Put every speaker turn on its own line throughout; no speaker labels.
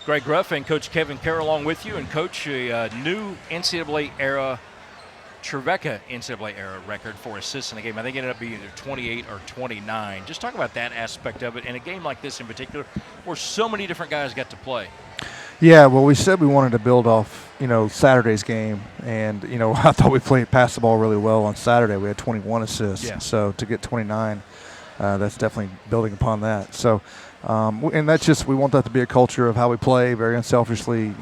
Greg Ruff and Coach Kevin Carroll along with you. And, Coach, a new NCAA era, Trevecca NCAA era record for assists in a game. I think it ended up being either 28 or 29. Just talk about that aspect of it in a game like this in particular where so many different guys got to play.
Yeah, well, we said we wanted to build off, Saturday's game. And, I thought we passed the ball really well on Saturday. We had 21 assists.
Yeah.
So to get 29, that's definitely building upon that. So, and that's just, we want that to be a culture of how we play, very unselfishly,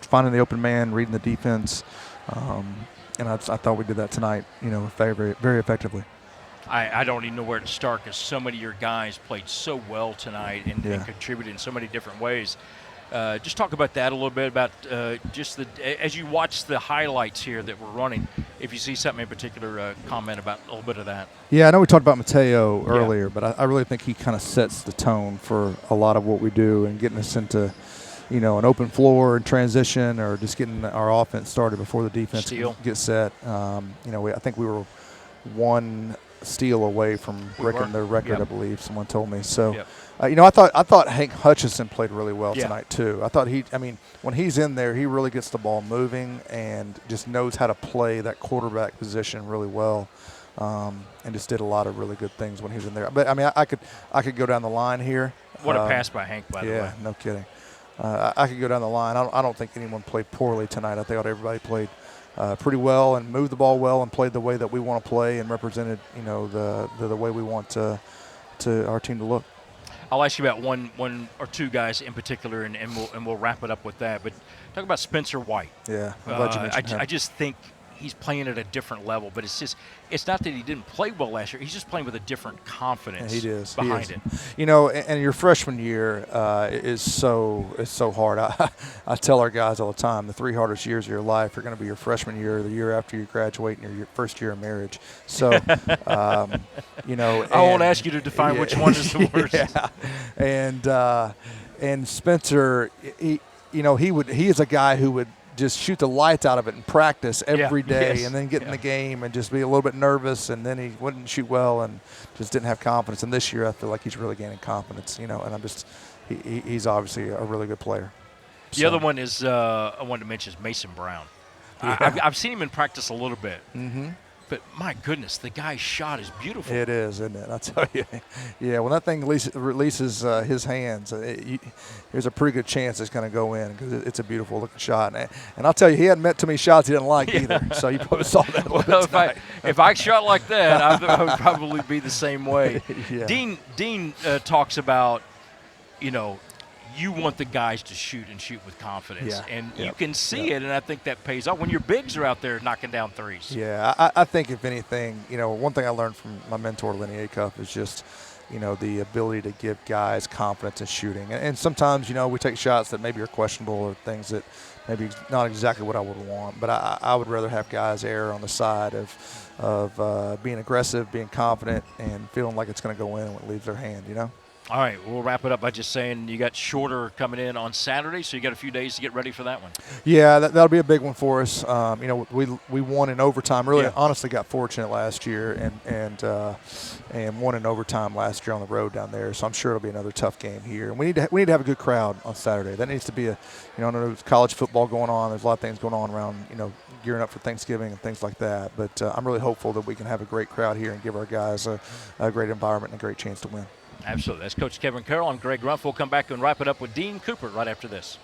finding the open man, reading the defense. And I thought we did that tonight, very, very effectively.
I don't even know where to start because so many of your guys played so well tonight and contributed in so many different ways. Just talk about that a little bit, about as you watch the highlights here that we're running, if you see something in particular, comment about a little bit of that.
Yeah, I know we talked about Mateo earlier, but I really think he kind of sets the tone for a lot of what we do and getting us into – an open floor and transition, or just getting our offense started before the defense gets set. I think we were one steal away from breaking the record. I believe someone told me. So, I thought Hank Hutchinson played really well tonight too. I thought when he's in there, he really gets the ball moving and just knows how to play that quarterback position really well. And just did a lot of really good things when he was in there. But I could go down the line here.
What a pass by Hank, by the way.
Yeah, no kidding. I could go down the line. I don't think anyone played poorly tonight. I thought everybody played pretty well and moved the ball well and played the way that we want to play and represented, the way we want to our team to look.
I'll ask you about one or two guys in particular, and we'll wrap it up with that. But talk about Spencer White.
Yeah, I'm glad you mentioned him.
I just think he's playing at a different level, but it's not that he didn't play well last year. He's just playing with a different confidence behind it.
And your freshman year is so hard. I tell our guys all the time, the 3 hardest years of your life are going to be your freshman year, the year after you graduate, and your first year of marriage. So, I
won't ask you to define which one is the worst.
Yeah. And Spencer, he is a guy who would just shoot the lights out of it in practice every day, and then get in the game and just be a little bit nervous, and then he wouldn't shoot well and just didn't have confidence. And this year I feel like he's really gaining confidence, and he's obviously a really good player.
The other one is I wanted to mention is Mason Brown. Yeah. I've seen him in practice a little bit. Mm-hmm. But, my goodness, the guy's shot is beautiful.
It is, isn't it? I tell you. Yeah, when that thing releases his hands, there's a pretty good chance it's going to go in because it's a beautiful-looking shot. And I'll tell you, he hadn't met too many shots he didn't like either. So you probably saw that a little bit
if I shot like that, I would probably be the same way.
Yeah.
Dean talks about, you want the guys to shoot with confidence. Yeah. And you can see it, and I think that pays off when your bigs are out there knocking down threes.
Yeah, I think if anything, one thing I learned from my mentor, Lenny Acuff, is just, the ability to give guys confidence in shooting. And sometimes, we take shots that maybe are questionable or things that maybe not exactly what I would want. But I would rather have guys err on the side of being aggressive, being confident, and feeling like it's going to go in when it leaves their hand,
All right, we'll wrap it up by just saying you got Shorter coming in on Saturday, so you got a few days to get ready for that one.
Yeah, that'll be a big one for us. We won in overtime. Really, honestly, got fortunate last year and won in overtime last year on the road down there. So I'm sure it'll be another tough game here. And we need to have a good crowd on Saturday. That needs to be I know there's college football going on. There's a lot of things going on around gearing up for Thanksgiving and things like that. But I'm really hopeful that we can have a great crowd here and give our guys a great environment and a great chance to win.
Absolutely. That's Coach Kevin Carroll. I'm Greg Ruff. We'll come back and wrap it up with Dean Cooper right after this.